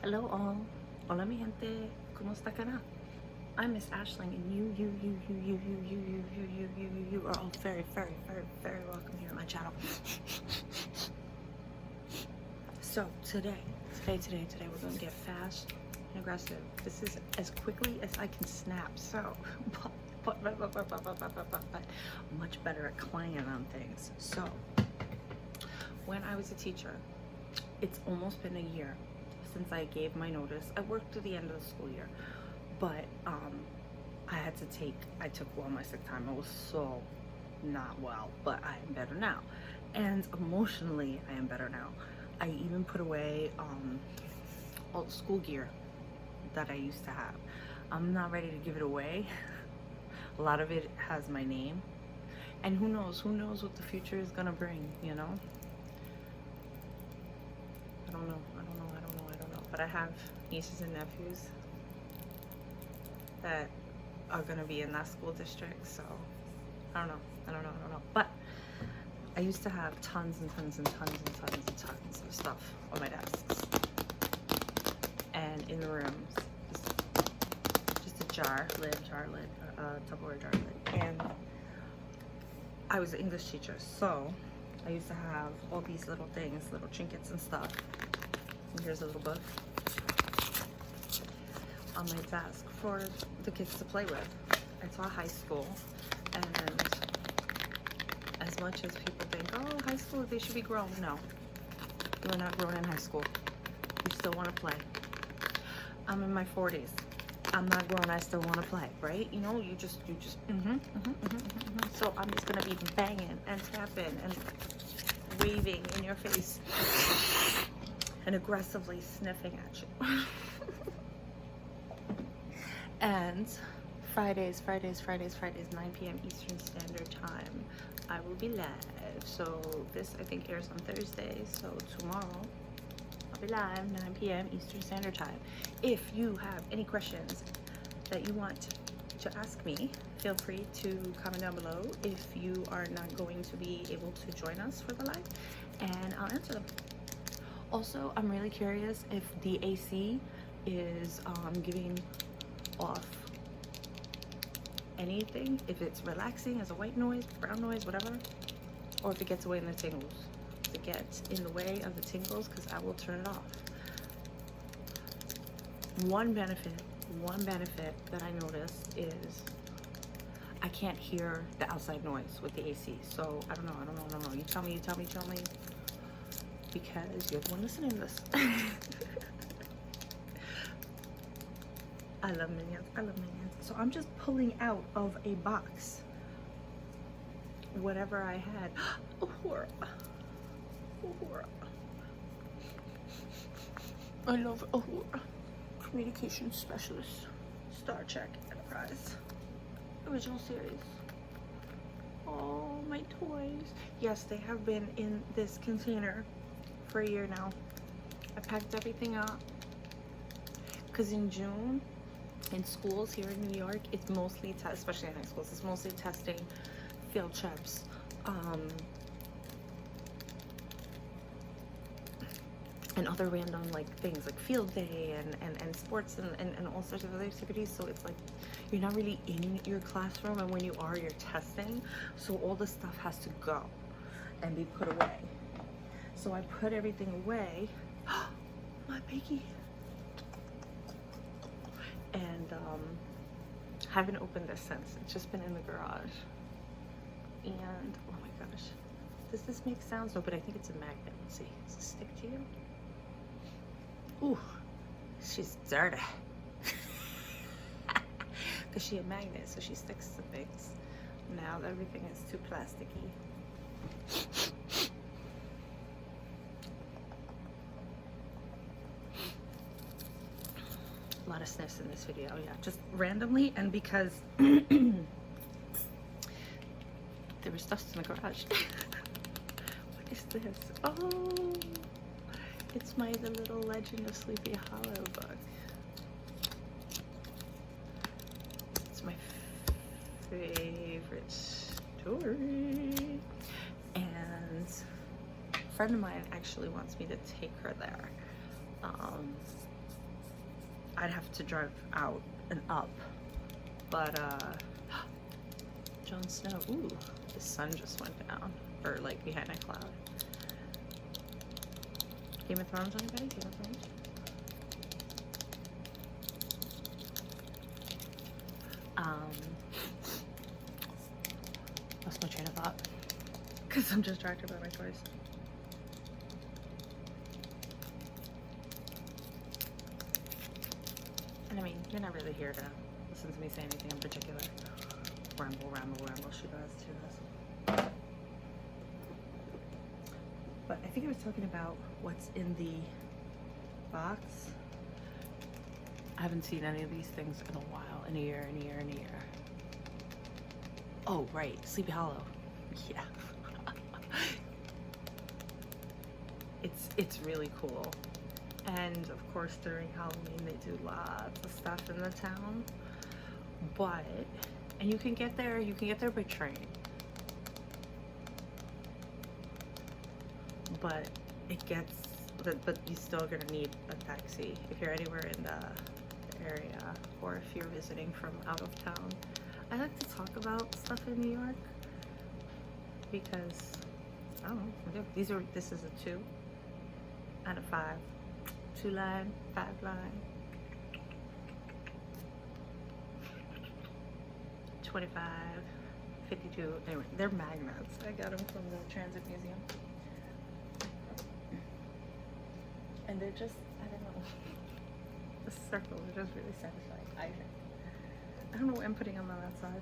Hello all. Hola mi gente. ¿Cómo está cara? I'm Miss Ashling, and you are all very, very, very, very welcome here at my channel. So today, we're going to get fast and aggressive. This is as quickly as I can snap. So, but much better at clanging on things. So, when I was a teacher, it's almost been a year since I gave my notice. I worked to the end of the school year, but I took all my sick time. I was so not well, but I am better now. And emotionally, I am better now. I even put away all the school gear that I used to have. I'm not ready to give it away. A lot of it has my name. And who knows what the future is gonna bring, you know? I don't know. But I have nieces and nephews that are gonna be in that school district, so I don't know. But I used to have tons of stuff on my desks and in the rooms. Just a Tupperware jar lid. And I was an English teacher, so I used to have all these little things, little trinkets and stuff. And here's a little book on my desk for the kids to play with. I taught high school, and as much as people think, oh, high school, they should be grown. No, you are not grown in high school. You still want to play. I'm in my 40s. I'm not grown. I still want to play, right? You know, you just. So I'm just gonna be banging and tapping and waving in your face and aggressively sniffing at you. And Fridays, 9 p.m. Eastern Standard Time, I will be live. So this, I think, airs on Thursday. So tomorrow, I'll be live, 9 p.m. Eastern Standard Time. If you have any questions that you want to ask me, feel free to comment down below if you are not going to be able to join us for the live, and I'll answer them. Also, I'm really curious if the AC is giving off anything, if it's relaxing as a white noise, brown noise, whatever, or if it gets away in the tingles. If it gets in the way of the tingles, because I will turn it off. One benefit that I noticed is I can't hear the outside noise with the AC. So I don't know. You tell me, because you're the one listening to this. I love minions. So I'm just pulling out of a box whatever I had. Ahura. I love Ahura. Communication specialist. Star Trek Enterprise. Original series. Oh, my toys. Yes, they have been in this container for a year now. I packed everything up because in June, in schools here in New York, it's mostly, especially in high schools, it's mostly testing, field trips, and other random like things like field day and sports and all sorts of other activities. So it's like you're not really in your classroom, and when you are, you're testing. So all the stuff has to go and be put away. So I put everything away. My piggy. And haven't opened this since. It's just been in the garage. And oh my gosh, does this make sounds? No, but I think it's a magnet. Let's see. Does it stick to you? Ooh, she's dirty. Because she's a magnet, so she sticks to things. Now that everything is too plasticky. A lot of sniffs in this video, yeah, just randomly, and because there was dust in the garage. What is this? Oh, it's The Little Legend of Sleepy Hollow book. It's my favorite story, and a friend of mine actually wants me to take her there. I'd have to drive out and up. But Jon Snow, ooh, the sun just went down, or like behind a cloud. Game of Thrones, anybody? Game of Thrones? Lost my train of thought because I'm distracted by my toys. And I mean, you're not really here to listen to me say anything in particular. Ramble, ramble, ramble. She does. But I think I was talking about what's in the box. I haven't seen any of these things in a while, in a year. Oh, right, Sleepy Hollow. Yeah. It's really cool. And of course, during Halloween, they do lots of stuff in the town. But, and you can get there by train. But but you're still gonna need a taxi if you're anywhere in the area, or if you're visiting from out of town. I like to talk about stuff in New York because I don't know. This is a 2 and a 5. 2 line, 5 line, 25, 52. Anyway, they're magnets. I got them from the Transit Museum. And they're just, I don't know, the circles are just really satisfying, I think. I don't know what I'm putting on that side.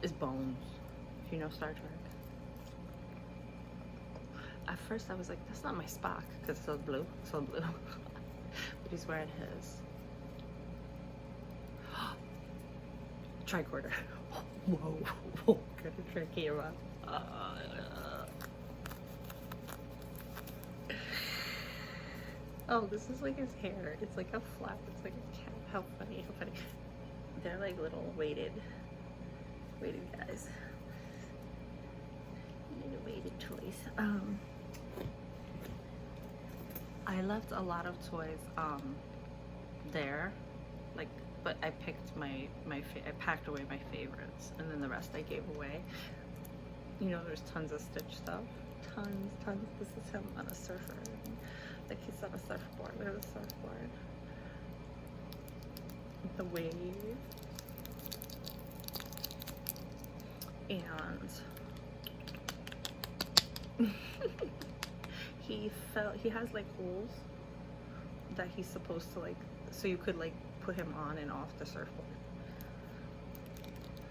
Is Bones, if you know Star Trek. At first I was like, that's not my Spock, because it's so blue, but he's wearing his tricorder. Whoa, gonna trick you up. Oh, this is like his hair. It's like a flap. It's like a cap. How funny. They're like little weighted guys. Little weighted toys. I left a lot of toys there, like, but I picked I packed away my favorites, and then the rest I gave away. You know, there's tons of Stitch stuff. Tons. This is him on a surfer. Like, he's on a surfboard. Look at the surfboard. The wave. And he has like holes that he's supposed to, like, so you could like put him on and off the surfboard.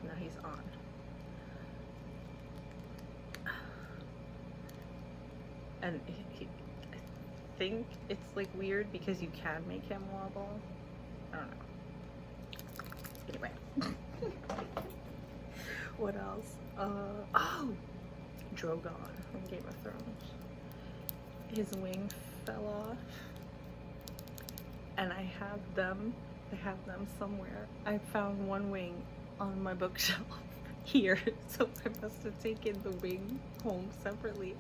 Now he's on. And I think it's like weird because you can make him wobble. I don't know. Anyway. What else? Oh! Drogon from Game of Thrones. His wing fell off. And I have them somewhere. I found one wing on my bookshelf here. So I must have taken the wing home separately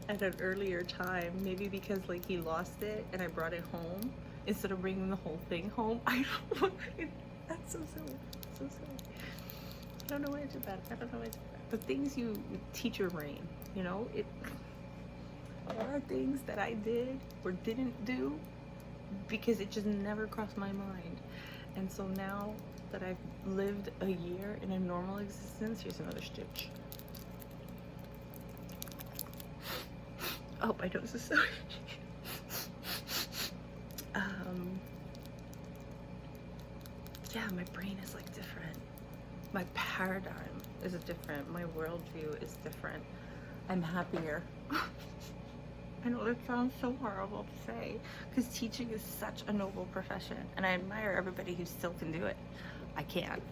at an earlier time. Maybe because like he lost it and I brought it home instead of bringing the whole thing home. I don't know. That's so silly. So silly. I don't know why I did that. The things you teach your brain, you know, there are things that I did or didn't do because it just never crossed my mind. And so now that I've lived a year in a normal existence, here's another Stitch. Oh, my nose is so yeah, my brain is like different. My paradigm is different. My worldview is different. I'm happier. I know that sounds so horrible to say because teaching is such a noble profession and I admire everybody who still can do it. I can't.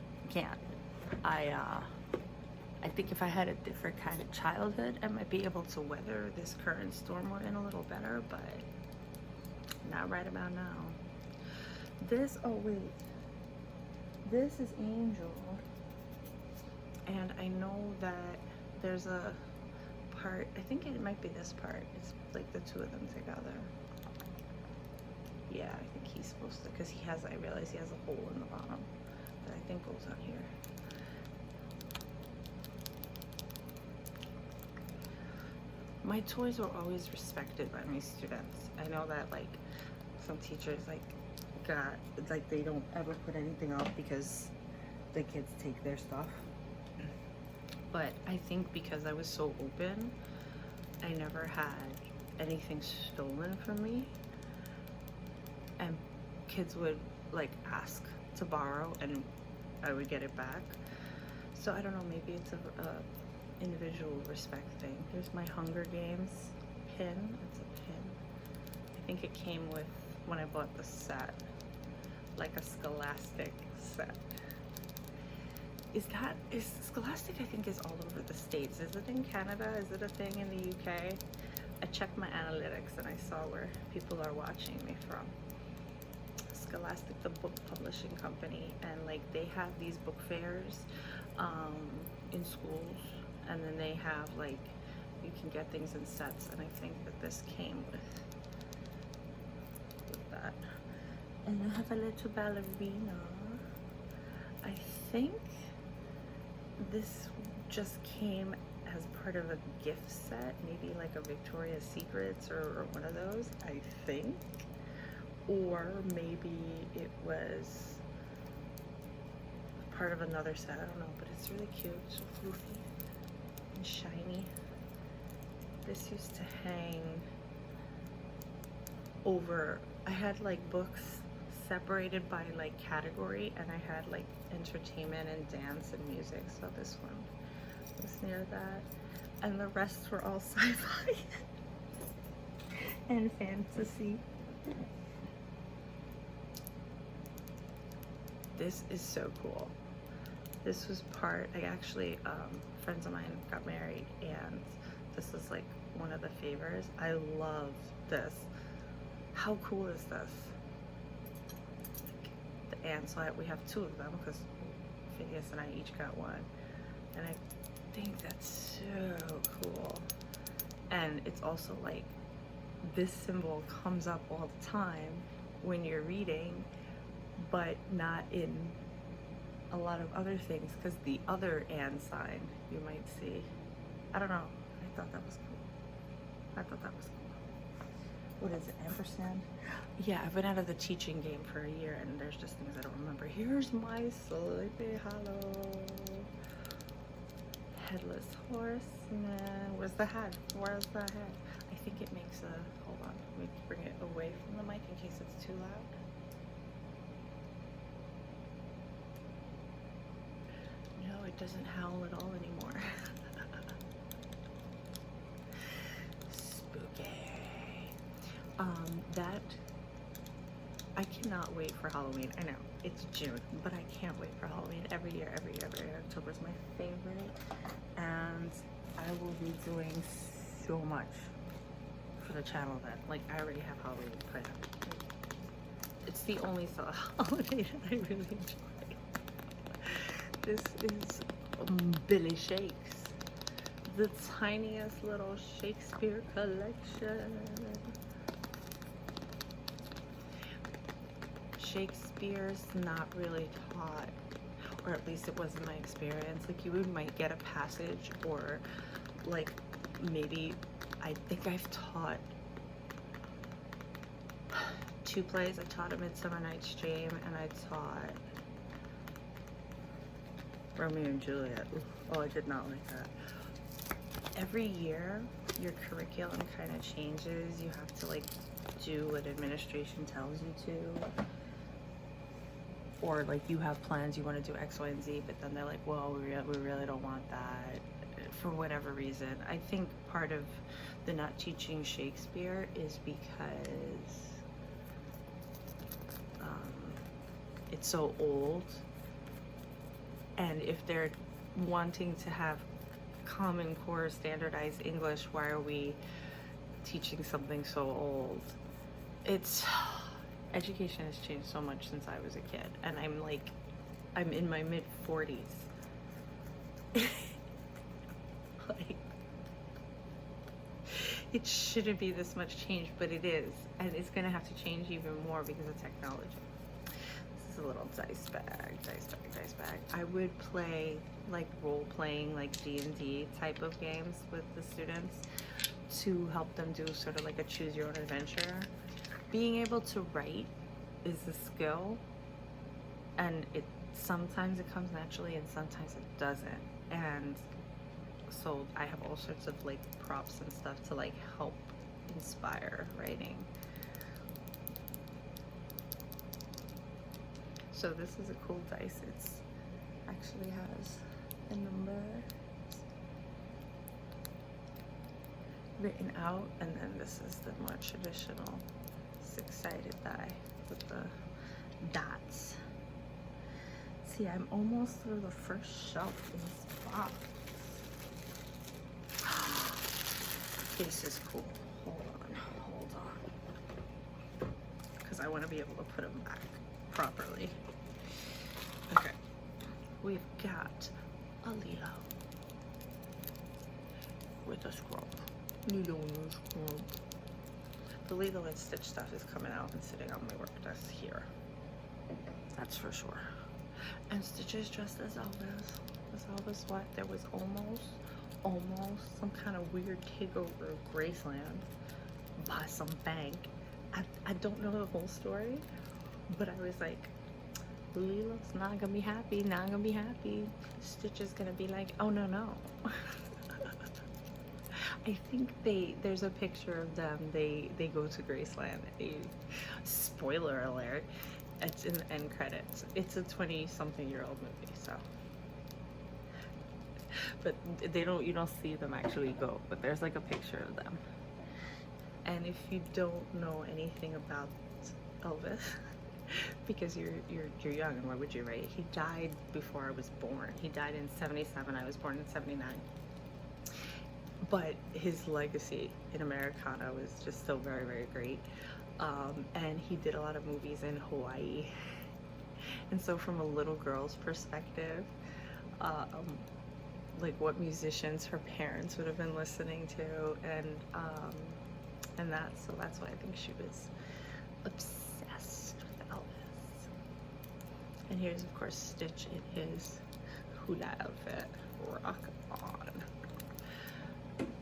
I think if I had a different kind of childhood, I might be able to weather this current storm we're in a little better, but not right about now. This, oh wait, this is Angel. And I know that there's a part, I think it might be this part. It's like the two of them together. Yeah, I think he's supposed to, because he has, I realize he has a hole in the bottom that I think goes on here. My toys were always respected by my students. I know that like some teachers they don't ever put anything up because the kids take their stuff. But I think because I was so open, I never had anything stolen from me. And kids would like ask to borrow and I would get it back. So I don't know, maybe it's a individual respect thing. Here's my Hunger Games pin. It's a pin. I think it came with, when I bought the set, like a Scholastic set. Is Scholastic, I think, is all over the States. Is it in Canada? Is it a thing in the UK? I checked my analytics and I saw where people are watching me from. Scholastic, the book publishing company, and like they have these book fairs in schools, and then they have like, you can get things in sets, and I think that this came with that. And I have a little ballerina. I think this just came as part of a gift set, maybe like a Victoria's Secrets or one of those, I think. Or maybe it was part of another set, I don't know, but it's really cute, so floofy and shiny. This used to hang over, I had like books separated by like category, and I had like entertainment and dance and music, so this one was near that, and the rest were all sci-fi and fantasy. This is so cool. This was part, I actually, friends of mine got married, and this is like one of the favors. I love this. How cool is this? And so we have two of them because Phineas and I each got one. And I think that's so cool. And it's also like, this symbol comes up all the time when you're reading, but not in a lot of other things, because the other and sign you might see. I don't know. I thought that was cool. What is it, ampersand? Yeah, I've been out of the teaching game for a year, and there's just things I don't remember. Here's my Sleepy Hollow. Headless horseman. Where's the head? Where's the head? I think it makes a, hold on, let me bring it away from the mic in case it's too loud. No, it doesn't howl at all anymore. Spooky. That, I cannot wait for Halloween. I know, it's June, but I can't wait for Halloween. Every year. October is my favorite. And I will be doing so much for the channel that, like, I already have Halloween planned. It's the only holiday that I really enjoy. This is Billy Shakes, the tiniest little Shakespeare collection. Shakespeare's not really taught, or at least it wasn't my experience. Like, you might get a passage, or like maybe, I think I've taught 2 plays. I taught A Midsummer Night's Dream, and I taught Romeo and Juliet. Oh, I did not like that. Every year, your curriculum kind of changes. You have to like do what administration tells you to. Or like you have plans, you want to do X, Y, and Z, but then they're like, well, we really don't want that for whatever reason. I think part of the not teaching Shakespeare is because it's so old. And if they're wanting to have Common Core standardized English, why are we teaching something so old? Education has changed so much since I was a kid, and I'm in my mid-40s, Like, it shouldn't be this much change, but it is. And it's gonna have to change even more because of technology. This is a little dice bag. I would play like role-playing, like D&D type of games with the students to help them do sort of like a choose your own adventure. Being able to write is a skill, and sometimes it comes naturally and sometimes it doesn't. And so I have all sorts of like props and stuff to like help inspire writing. So this is a cool dice. It's actually has a number written out, and then this is the more traditional six-sided die with the dots. See, I'm almost through the first shelf in this box. This is cool. Hold on. Because I want to be able to put them back properly. Okay. We've got a Lilo with a scrub. Lilo and a scrub. The Lilo and Stitch stuff is coming out and sitting on my work desk here. That's for sure. And Stitch is dressed as Elvis. As Elvis what? There was almost some kind of weird takeover of Graceland by some bank. I don't know the whole story, but I was like, Lilo's not gonna be happy, not gonna be happy. Stitch is gonna be like, oh no. I think there's a picture of them, they go to Graceland. Spoiler alert, it's in the end credits. It's a 20-something-year-old movie, so. But you don't see them actually go, but there's like a picture of them. And if you don't know anything about Elvis, because you're young, and why would you, right? He died before I was born. He died in 77, I was born in 79. But his legacy in Americana was just so very, very great. And he did a lot of movies in Hawaii. And so from a little girl's perspective, like what musicians her parents would have been listening to, and that's why I think she was obsessed with Elvis. And here's of course Stitch in his hula outfit. Rock on.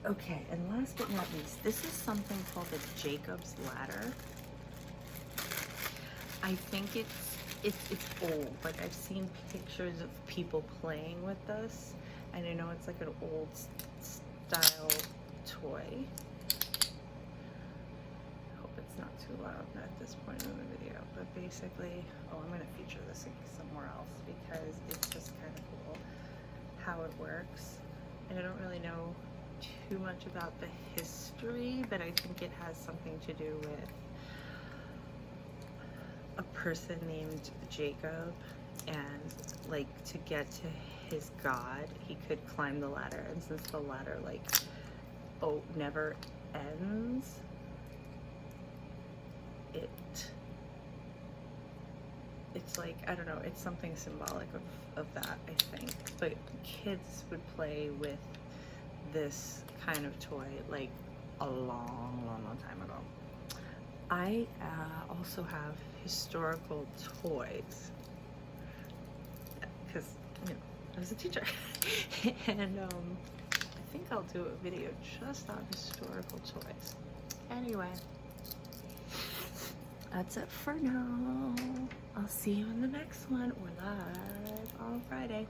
Okay, and last but not least, this is something called the Jacob's Ladder. I think it's old. Like, I've seen pictures of people playing with this, and I know it's like an old style toy. I hope it's not too loud at this point in the video, but basically, I'm gonna feature this somewhere else because it's just kind of cool how it works. And I don't really know too much about the history, but I think it has something to do with a person named Jacob, and like to get to his god he could climb the ladder, and since the ladder like never ends, it's like, I don't know, it's something symbolic of that, I think. But kids would play with this kind of toy like a long time ago. I also have historical toys because, you know, I was a teacher. And I think I'll do a video just on historical toys. Anyway, that's it for now. I'll see you in the next one. We're live on Friday.